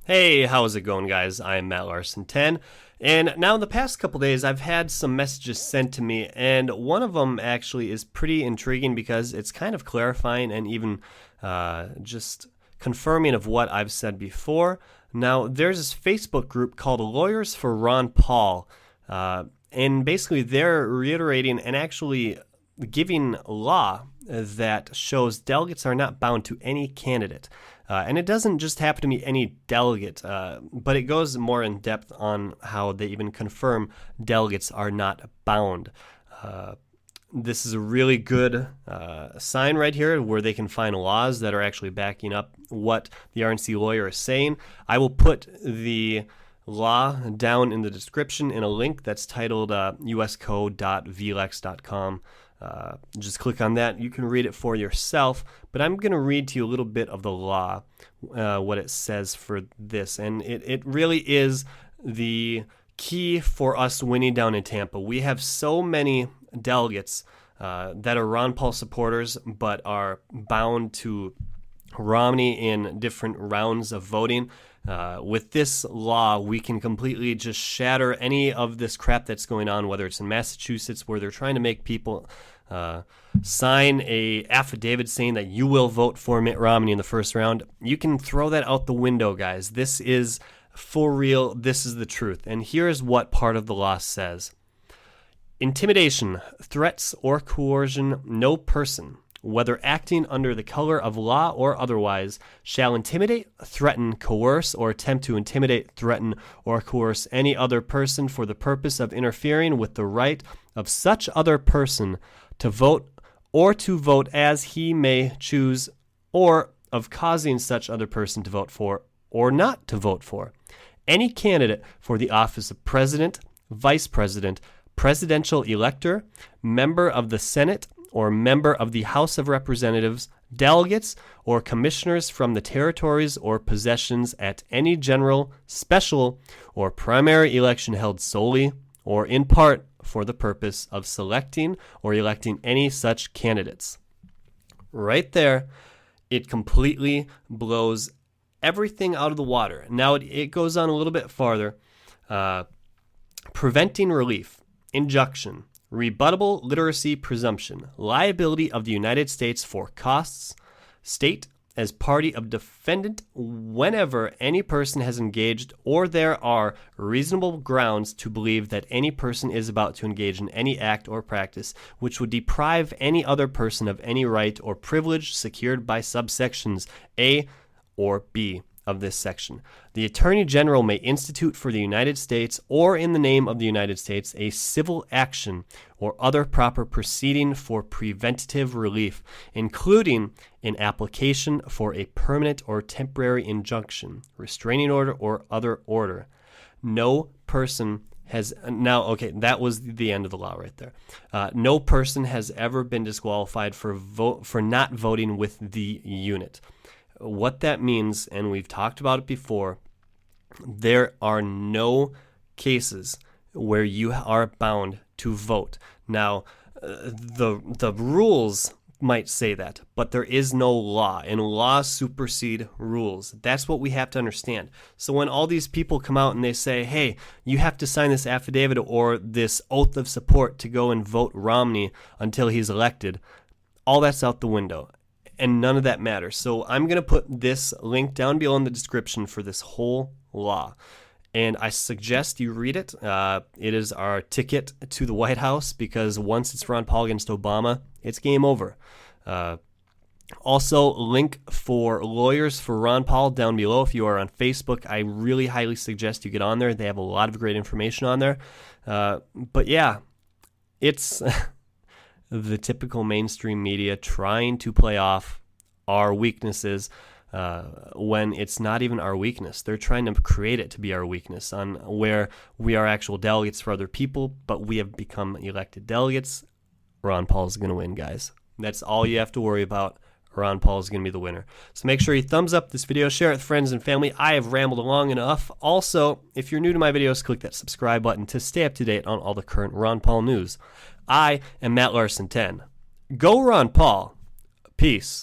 Hey, how's it going, guys? I'm Matt Larson 10, and now in the past couple days, I've had some messages sent to me, and one of them actually is pretty intriguing because it's kind of clarifying and even just confirming of what I've said before. Now, there's this Facebook group called Lawyers for Ron Paul, and basically they're reiterating and actually giving law that shows delegates are not bound to any candidate. And it doesn't just happen to be any delegate, but it goes more in depth on how they even confirm delegates are not bound. This is a really good sign right here where they can find laws that are actually backing up what the RNC lawyer is saying. I will put the law down in the description in a link that's titled uscode.vlex.com. Just click on that. You can read it for yourself, but I'm going to read to you a little bit of the law, what it says for this. And it really is the key for us winning down in Tampa. We have so many delegates that are Ron Paul supporters, but are bound to Romney in different rounds of voting. With this law, we can completely just shatter any of this crap that's going on, whether it's in Massachusetts where they're trying to make people sign a affidavit saying that you will vote for Mitt Romney in the first round. You can throw that out the window, guys. This is for real. This is the truth. And here's what part of the law says. Intimidation, threats, or coercion, no person, whether acting under the color of law or otherwise, shall intimidate, threaten, coerce, or attempt to intimidate, threaten, or coerce any other person for the purpose of interfering with the right of such other person to vote or to vote as he may choose, or of causing such other person to vote for or not to vote for any candidate for the office of president, vice president, presidential elector, member of the Senate, or member of the House of Representatives, delegates, or commissioners from the territories or possessions at any general, special, or primary election held solely or in part for the purpose of selecting or electing any such candidates. Right there, it completely blows everything out of the water. Now it goes on a little bit farther. Preventing relief, injunction, rebuttable literacy presumption, liability of the United States for costs, state as party of defendant whenever any person has engaged or there are reasonable grounds to believe that any person is about to engage in any act or practice which would deprive any other person of any right or privilege secured by subsections A or B of this section. The Attorney General may institute for the United States or in the name of the United States a civil action or other proper proceeding for preventative relief, including an application for a permanent or temporary injunction, restraining order, or other order. No person has now, okay, that was the end of the law right there. No person has ever been disqualified for not voting with the unit. What that means, and we've talked about it before, there are no cases where you are bound to vote. Now, the rules might say that, but there is no law, and laws supersede rules. That's what we have to understand. So when all these people come out and they say, hey, you have to sign this affidavit or this oath of support to go and vote Romney until he's elected, all that's out the window. And none of that matters. So I'm going to put this link down below in the description for this whole law. And I suggest you read it. It is our ticket to the White House because once it's Ron Paul against Obama, it's game over. Also, link for Lawyers for Ron Paul down below. If you are on Facebook, I really highly suggest you get on there. They have a lot of great information on there. But yeah, it's... the typical mainstream media trying to play off our weaknesses when it's not even our weakness. They're trying to create it to be our weakness on where we are actual delegates for other people, but we have become elected delegates. Ron Paul is going to win, guys. That's all you have to worry about. Ron Paul is going to be the winner. So make sure you thumbs up this video, share it with friends and family. I have rambled long enough. Also, if you're new to my videos, click that subscribe button to stay up to date on all the current Ron Paul news. I am Matt Larson 10. Go Ron Paul. Peace.